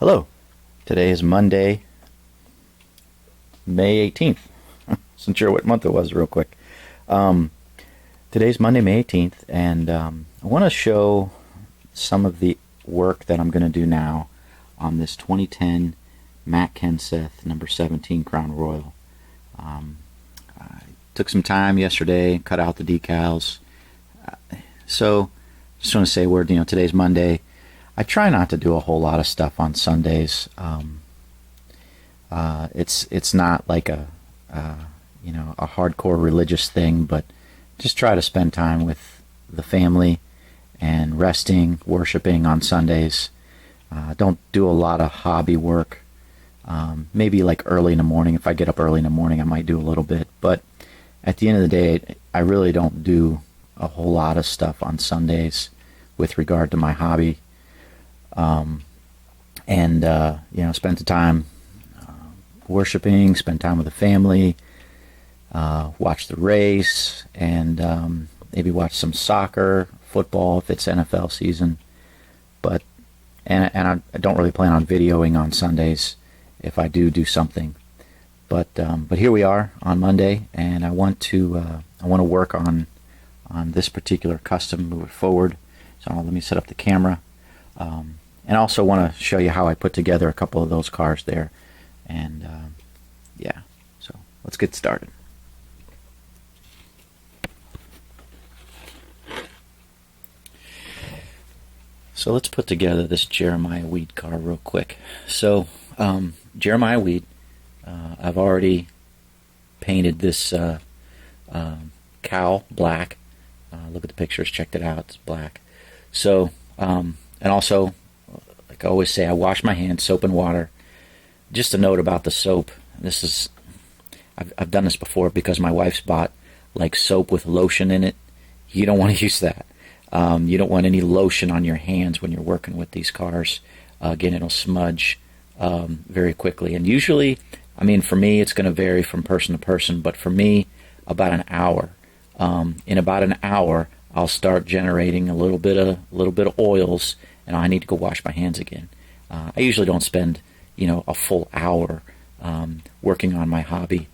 Hello. Today is Monday, May 18th. Wasn't sure what month it was real quick. Today's Monday, May 18th, and I want to show some of the work that I'm going to do now on this 2010 Matt Kenseth number 17 Crown Royal. I took some time yesterday, cut out the decals. So just want to say today's Monday. I try not to do a whole lot of stuff on Sundays. It's not like a hardcore religious thing, but just try to spend time with the family and resting, worshiping on Sundays. Don't do a lot of hobby work. Maybe like early in the morning. If I get up early in the morning, I might do a little bit. But at the end of the day, I really don't do a whole lot of stuff on Sundays with regard to my hobby. Spend the time worshiping, spend time with the family, watch the race, and maybe watch some soccer, football if it's NFL season. But I don't really plan on videoing on Sundays if I do something. But here we are on Monday, and I want to work on this particular custom, move it forward. So let me set up the camera. And also want to show you how I put together a couple of those cars there. And so let's get started. So let's put together this Jeremiah Weed car real quick. So Jeremiah Weed, I've already painted this cowl black. Look at the pictures, checked it out, it's black. So, and also, like I always say, I wash my hands, soap and water. Just a note about the soap. I've done this before because my wife's bought like soap with lotion in it. You don't want to use that. You don't want any lotion on your hands when you're working with these cars. Again, it'll smudge very quickly. And usually, for me, it's going to vary from person to person. But for me, about an hour. In about an hour, I'll start generating a little bit of oils, and I need to go wash my hands again. I usually don't spend a full hour working on my hobby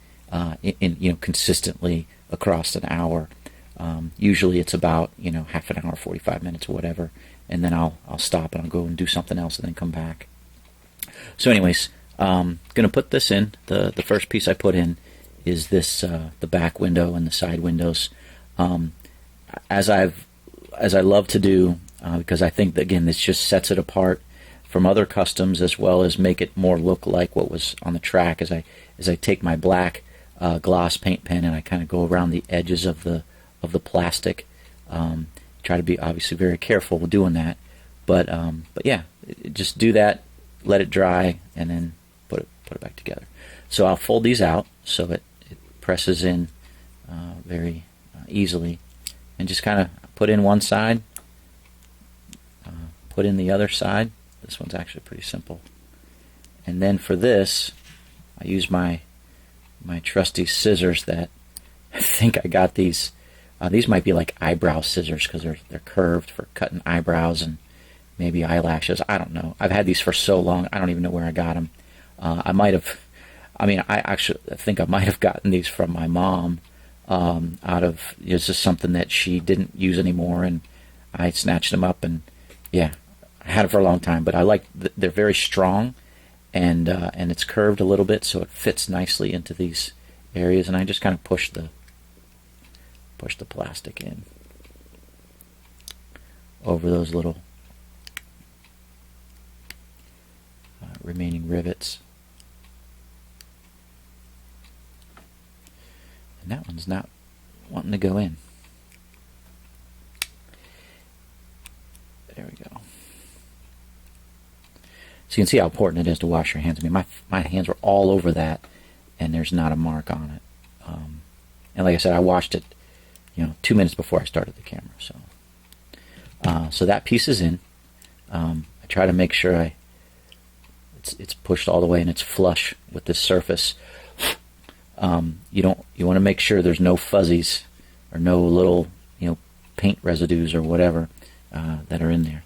consistently across an hour. Usually it's about half an hour, 45 minutes or whatever, and then I'll stop and I'll go and do something else and then come back. So anyways, gonna put this in. The first piece I put in is this the back window and the side windows. As I love to do, because I think that, again, this just sets it apart from other customs, as well as make it more look like what was on the track. As I take my black gloss paint pen and I kind of go around the edges of the plastic. Try to be obviously very careful with doing that, but yeah, just do that, let it dry, and then put it back together. So I'll fold these out so it presses in very easily, and just kind of put in one side, put in the other side. This one's actually pretty simple. And then for this, I use my trusty scissors that I think I got these. These might be like eyebrow scissors because they're curved for cutting eyebrows and maybe eyelashes. I don't know. I've had these for so long, I don't even know where I got them. I think I might have gotten these from my mom. Out of it's just something that she didn't use anymore, and I snatched them up, and yeah, I had it for a long time. But I like they're very strong, and it's curved a little bit, so it fits nicely into these areas. And I just kind of push the plastic in over those little remaining rivets. And that one's not wanting to go in. There we go. So you can see how important it is to wash your hands. My hands were all over that, and there's not a mark on it. And like I said, I washed it 2 minutes before I started the camera. So that piece is in. I try to make sure it's pushed all the way and it's flush with this surface. You want to make sure there's no fuzzies or no little paint residues or whatever that are in there.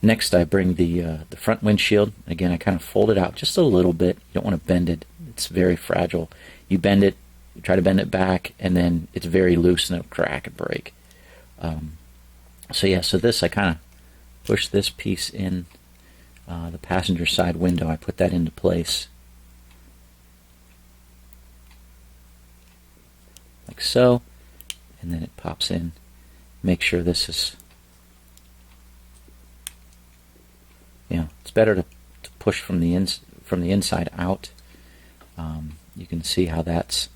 Next, I bring the front windshield. Again, I kind of fold it out just a little bit. You don't want to bend it. It's very fragile. You bend it, you try to bend it back, and then it's very loose and it'll crack and break. So this, I kind of push this piece in the passenger side window. I put that into place like so, and then it pops in. Make sure this is, it's better to push from the inside out. You can see how that's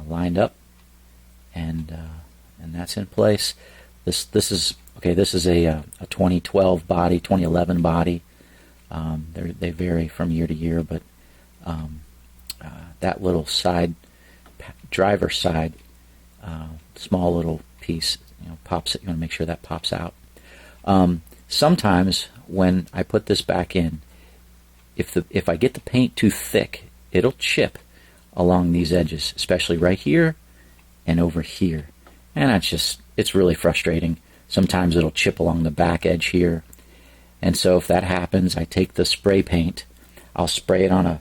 lined up, and that's in place. This is okay. This is a 2012 body, 2011 body. They vary from year to year, but that little side, driver side, small little piece, pops. You want to make sure that pops out. Sometimes when I put this back in, if I get the paint too thick, it'll chip along these edges, especially right here and over here, and it's really frustrating. Sometimes it'll chip along the back edge here, and so if that happens, I take the spray paint. I'll spray it on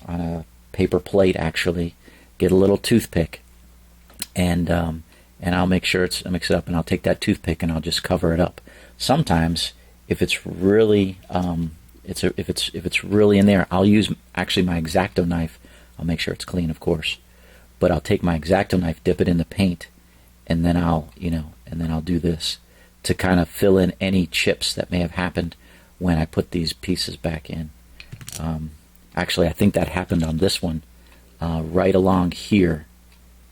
a paper plate, actually. Get a little toothpick, and I'll make sure I'll mix it up, and I'll take that toothpick and I'll just cover it up. Sometimes, if it's really if it's really in there, I'll use actually my X-Acto knife. I'll make sure it's clean, of course, but I'll take my X-Acto knife, dip it in the paint, and then I'll do this to kind of fill in any chips that may have happened when I put these pieces back in. Actually, I think that happened on this one, right along here,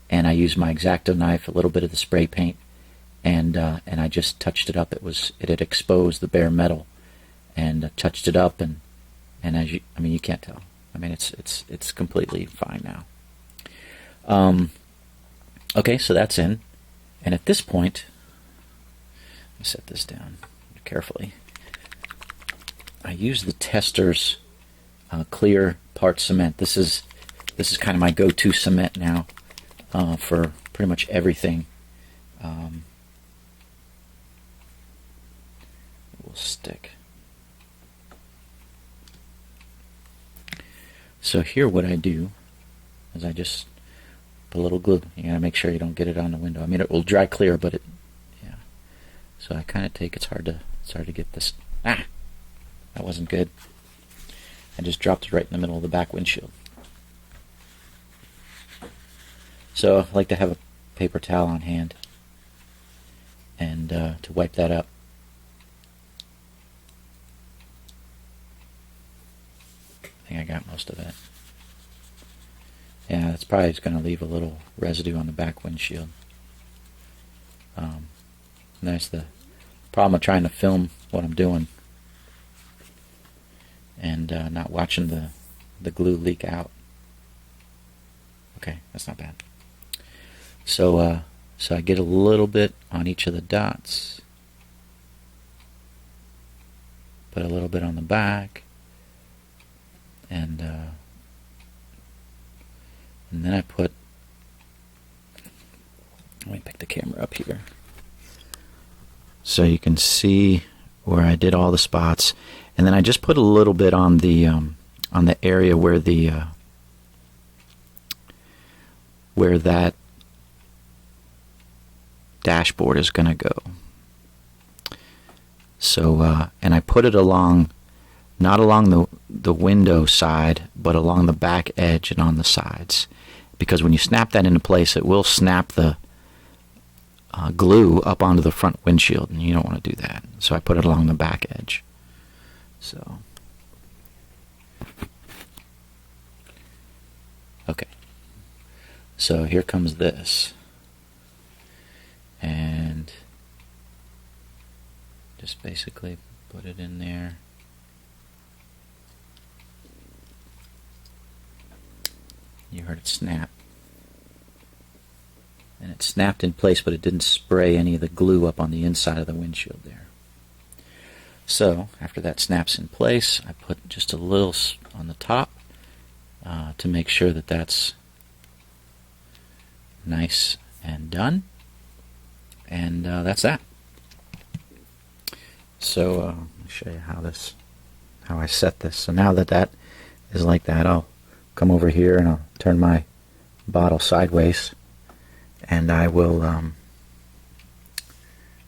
and I used my X-Acto knife, a little bit of the spray paint, and I just touched it up. It had exposed the bare metal, and touched it up, and as you can't tell. It's completely fine now. Okay, so that's in, and at this point, let me set this down carefully. I use the Tester's clear part cement. This is kind of my go-to cement now for pretty much everything. It will stick. So here what I do is I just put a little glue. You gotta make sure you don't get it on the window. It will dry clear, but so I kind of it's hard to get this. That wasn't good. I just dropped it right in the middle of the back windshield. So I like to have a paper towel on hand and to wipe that up. I think I got most of it. Yeah, it's probably just going to leave a little residue on the back windshield. That's the problem of trying to film what I'm doing and not watching the glue leak out. Okay, that's not bad. So I get a little bit on each of the dots. Put a little bit on the back. And then I put, let me pick the camera up here so you can see where I did all the spots, and then I just put a little bit on the area where where that dashboard is going to go. So and I put it along, not along the window side, but along the back edge and on the sides, because when you snap that into place, it will snap the glue up onto the front windshield, and you don't want to do that. So I put it along the back edge. So okay, so here comes this, and just basically put it in there. You heard it snap. And it snapped in place, but it didn't spray any of the glue up on the inside of the windshield there. So, after that snaps in place, I put just a little on the top to make sure that that's nice and done. And that's that. So let me show you how I set this. So now that that is like that, I'll come over here and I'll turn my bottle sideways, and I will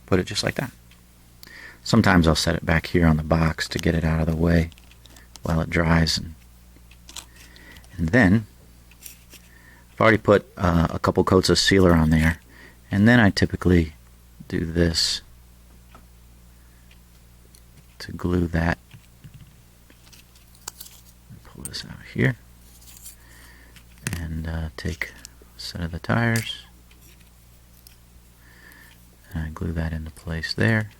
put it just like that. Sometimes I'll set it back here on the box to get it out of the way while it dries, and then I've already put a couple coats of sealer on there, and then I typically do this to glue that. Pull this out here and take a set of the tires, and I glue that into place there,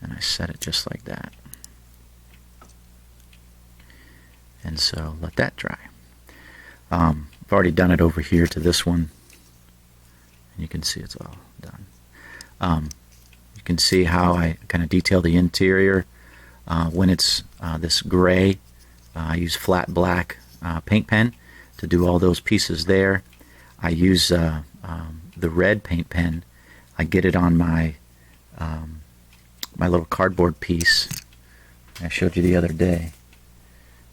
and I set it just like that. And so let that dry. I've already done it over here to this one, and you can see it's all done. You can see how I kind of detail the interior. When it's this gray, I use flat black paint pen to do all those pieces there. I use the red paint pen. I get it on my my little cardboard piece I showed you the other day.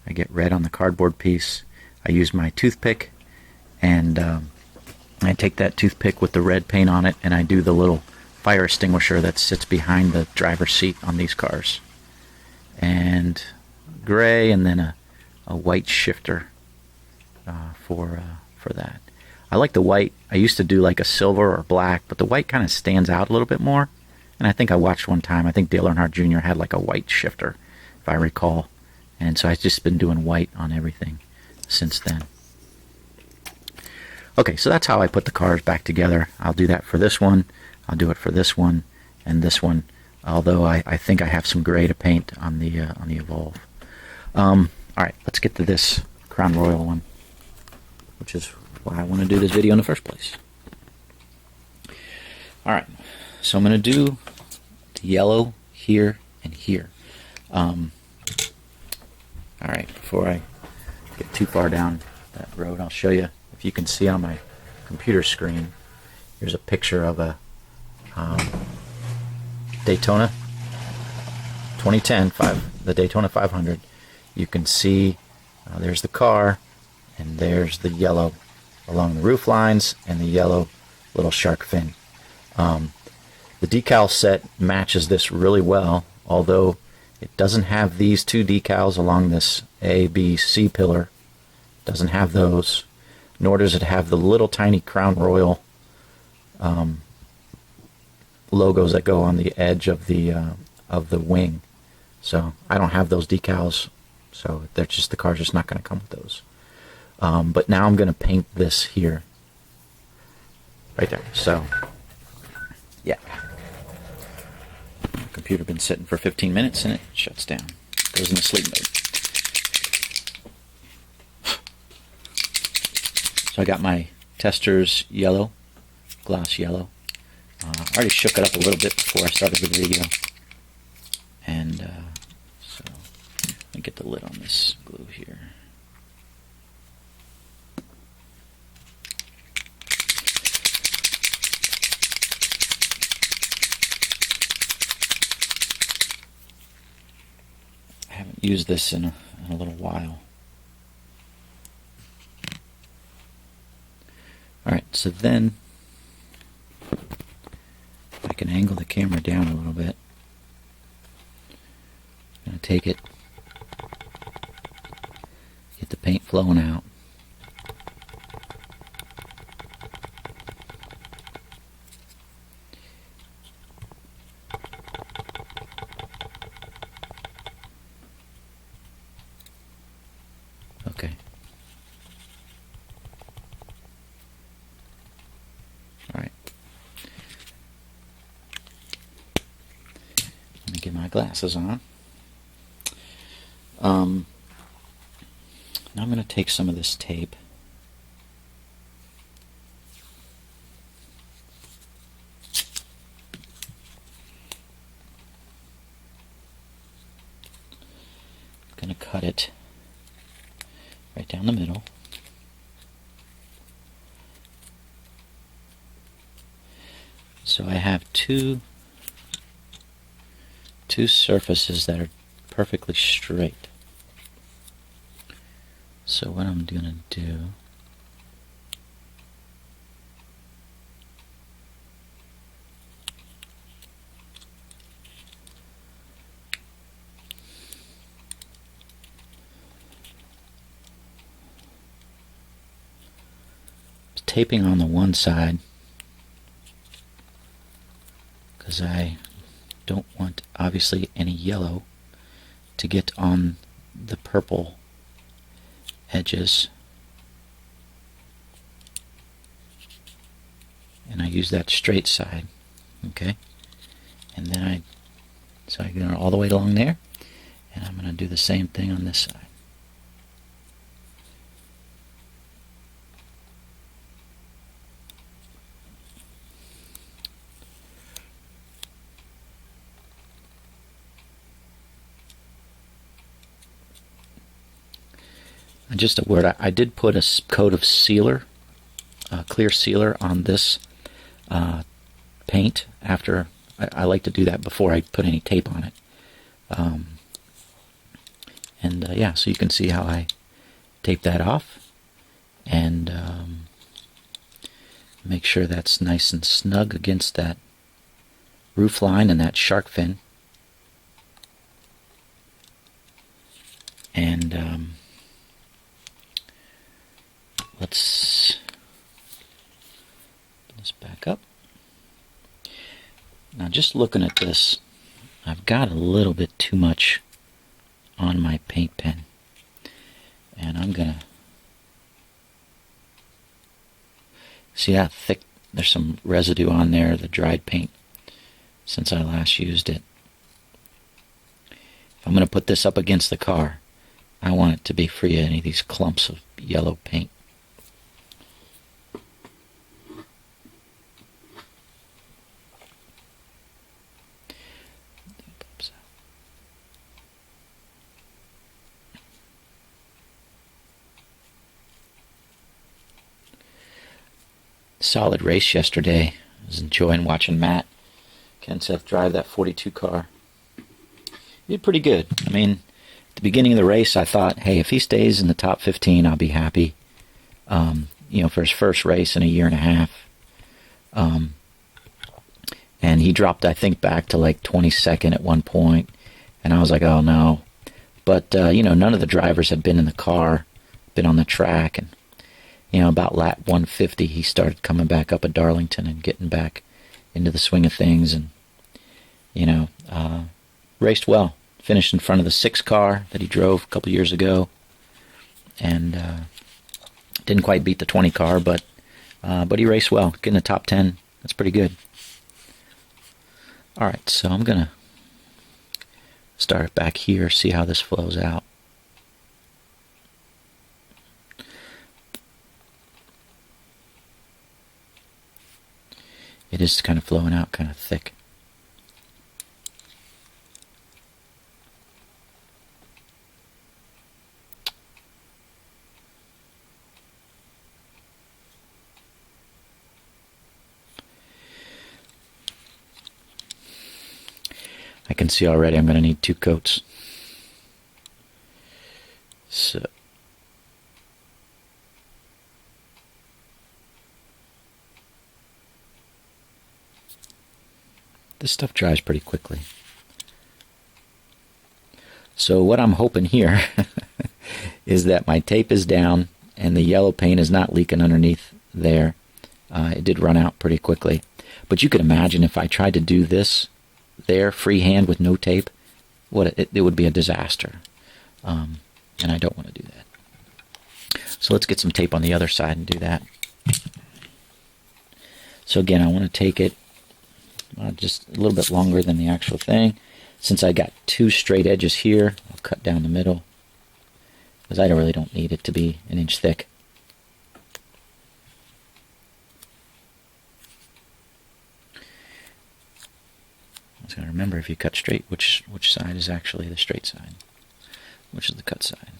I get red on the cardboard piece. I use my toothpick, and I take that toothpick with the red paint on it, and I do the little fire extinguisher that sits behind the driver's seat on these cars. And gray, and then a white shifter for that. I like the white. I used to do like a silver or black, but the white kind of stands out a little bit more. And I think I watched one time, I think Dale Earnhardt Jr. had like a white shifter, if I recall. And so I've just been doing white on everything since then. Okay, so that's how I put the cars back together. I'll do that for this one. I'll do it for this one and this one. Although I think I have some gray to paint on the Evolve. All right, let's get to this Crown Royal one, which is why I want to do this video in the first place. All right, so I'm going to do the yellow here and here. All right, before I get too far down that road, I'll show you, if you can see on my computer screen, here's a picture of a Daytona 2010, the Daytona 500. You can see there's the car, and there's the yellow along the roof lines, and the yellow little shark fin. The decal set matches this really well, although it doesn't have these two decals along this A, B, C pillar. It doesn't have those, nor does it have the little tiny Crown Royal logos that go on the edge of the wing. So I don't have those decals, so they're just, the car's just not going to come with those. But now I'm going to paint this here, right there. So yeah, my computer been sitting for 15 minutes and it shuts down, goes into sleep mode. So I got my Testors yellow, gloss yellow. I already shook it up a little bit before I started the video, and so let me get the lid on this glue here. I haven't used this in a little while. Alright, so then I can angle the camera down a little bit. I'm going to take it, get the paint flowing out. Okay. Alright. Let me get my glasses on. Now I'm going to take some of this tape. I'm going to cut it right down the middle. So I have two two surfaces that are perfectly straight. So what I'm going to do, taping on the one side because I don't want obviously any yellow to get on the purple edges, and I use that straight side. Okay, and then I go all the way along there, and I'm going to do the same thing on this side. Just a word, I did put a coat of sealer, clear sealer on this paint after. I like to do that before I put any tape on it. Yeah, so you can see how I tape that off and make sure that's nice and snug against that roof line and that shark fin. And let's back up. Now, just looking at this, I've got a little bit too much on my paint pen, and I'm gonna see that thick. There's some residue on there, the dried paint, since I last used it. If I'm gonna put this up against the car, I want it to be free of any of these clumps of yellow paint. Solid race yesterday. I was enjoying watching Matt Kenseth drive that 42 car. He did pretty good. I mean, at the beginning of the race, I thought, hey, if he stays in the top 15, I'll be happy. For his first race in a year and a half. And he dropped, I think, back to like 22nd at one point. And I was like, oh no. But, none of the drivers had been in the car, been on the track. And, about lap 150, he started coming back up at Darlington and getting back into the swing of things. And, raced well. Finished in front of the 6 car that he drove a couple years ago. And didn't quite beat the 20 car, but he raced well. Getting the top 10, that's pretty good. All right, so I'm going to start back here, see how this flows out. It is kind of flowing out kind of thick. I can see already I'm going to need 2 coats. So this stuff dries pretty quickly. So what I'm hoping here is that my tape is down and the yellow paint is not leaking underneath there. It did run out pretty quickly. But you could imagine if I tried to do this there freehand with no tape, it would be a disaster. And I don't want to do that. So let's get some tape on the other side and do that. So again, I want to take it just a little bit longer than the actual thing. Since I got 2 straight edges here, I'll cut down the middle because I really don't need it to be 1 inch thick. I was going to remember, if you cut straight, which side is actually the straight side, which is the cut side.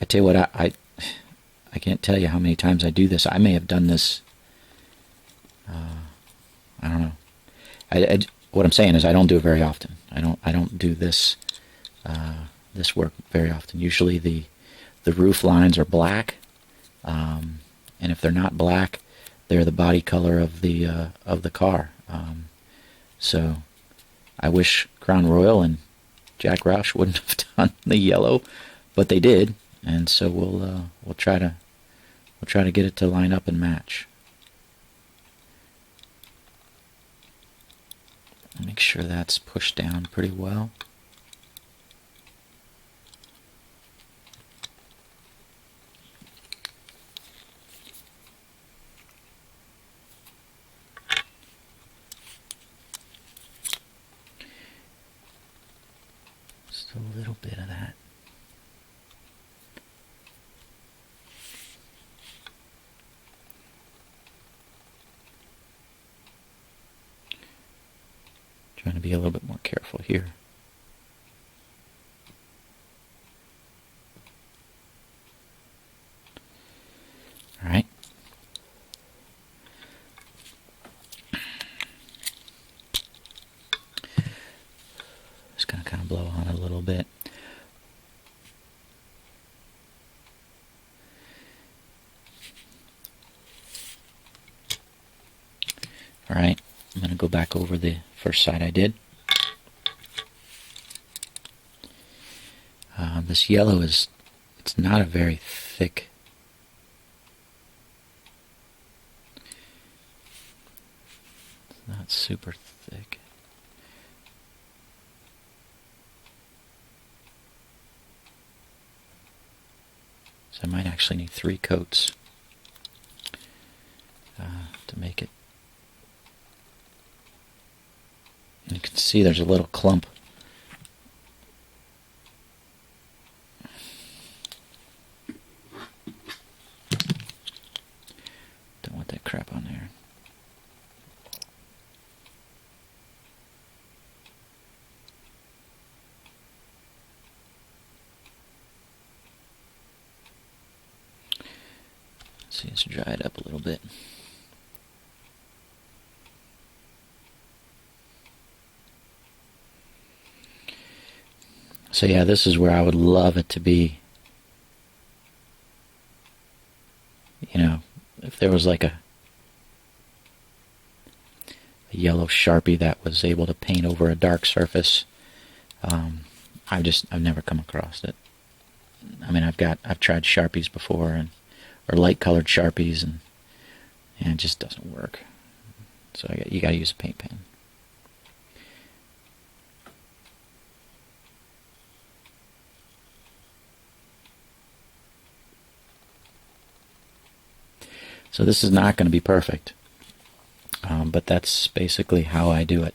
I tell you what, I can't tell you how many times I do this. I may have done this, I don't know. What I'm saying is I don't do it very often. I don't do this this work very often. Usually the roof lines are black, and if they're not black, they're the body color of the car. So I wish Crown Royal and Jack Roush wouldn't have done the yellow, but they did, and so we'll try to get it to line up and match. Make sure that's pushed down pretty well. Just a little bit of that. Trying to be a little bit more careful here. All right. Just going to kind of blow on it a little bit. All right. I'm going to go back over the first side I did. This yellow it's not a very thick. It's not super thick. So I might actually need 3 coats to make it. And you can see there's a little clump. Don't want that crap on there. Let's see, it's dried up a little bit. So yeah, this is where I would love it to be. You know, if there was like a yellow Sharpie that was able to paint over a dark surface. I've never come across it. I mean, I've tried Sharpies before, or light colored Sharpies, and it just doesn't work. So you got to use a paint pen. So this is not going to be perfect, but that's basically how I do it.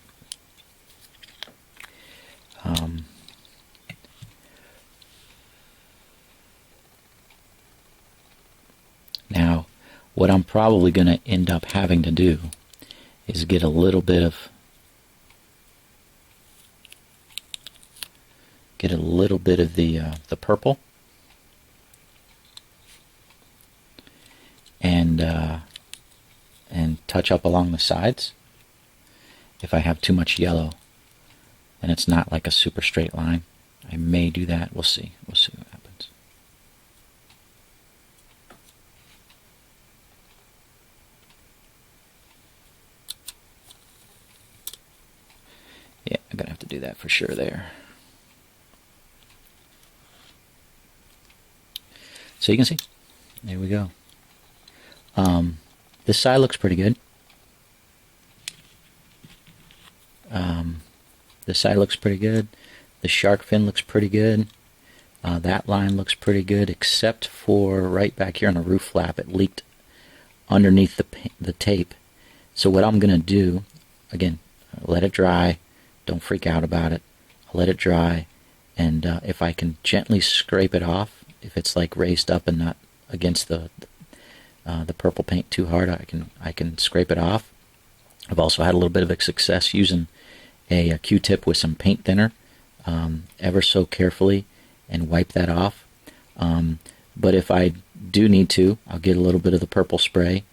Now, what I'm probably going to end up having to do is get a little bit of the purple, and touch up along the sides if I have too much yellow and it's not like a super straight line. I may do that. We'll see what happens. Yeah, I'm gonna have to do that for sure there. So you can see, there we go. This side looks pretty good. This side looks pretty good. The shark fin looks pretty good. That line looks pretty good, except for right back here on the roof flap. It leaked underneath the tape. So what I'm going to do, again, let it dry. Don't freak out about it. I'll let it dry, and if I can gently scrape it off, if it's like raised up and not against the purple paint too hard, I can scrape it off. I've also had a little bit of success using a Q-tip with some paint thinner, ever so carefully, and wipe that off. But if I do need to, I'll get a little bit of the purple spray,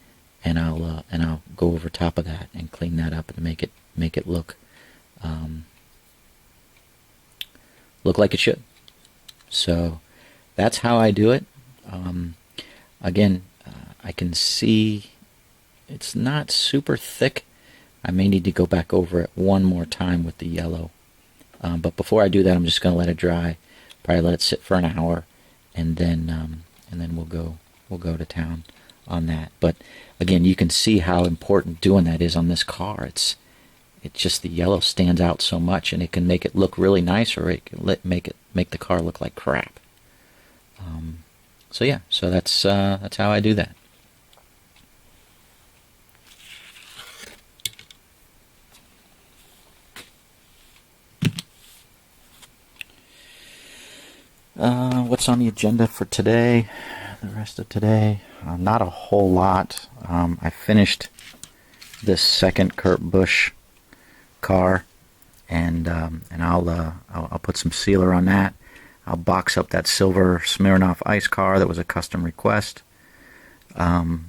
and I'll go over top of that and clean that up and make it look like it should. So that's how I do it. Again, I can see it's not super thick. I may need to go back over it one more time with the yellow. But before I do that, I'm just going to let it dry. Probably let it sit for an hour, and then we'll go to town on that. But again, you can see how important doing that is on this car. It's just the yellow stands out so much, and it can make it look really nice, or it can make the car look like crap. So yeah, so that's how I do that. What's on the agenda for today? The rest of today, not a whole lot. I finished this second Kurt Busch car, and I'll put some sealer on that. I'll box up that silver Smirnoff Ice car that was a custom request. I'll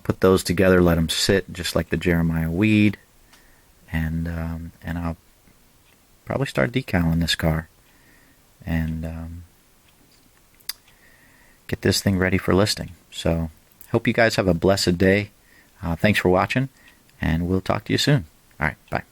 put those together, let them sit just like the Jeremiah Weed, and I'll probably start decaling this car and get this thing ready for listing. So hope you guys have a blessed day. Thanks for watching, and we'll talk to you soon. All right, bye.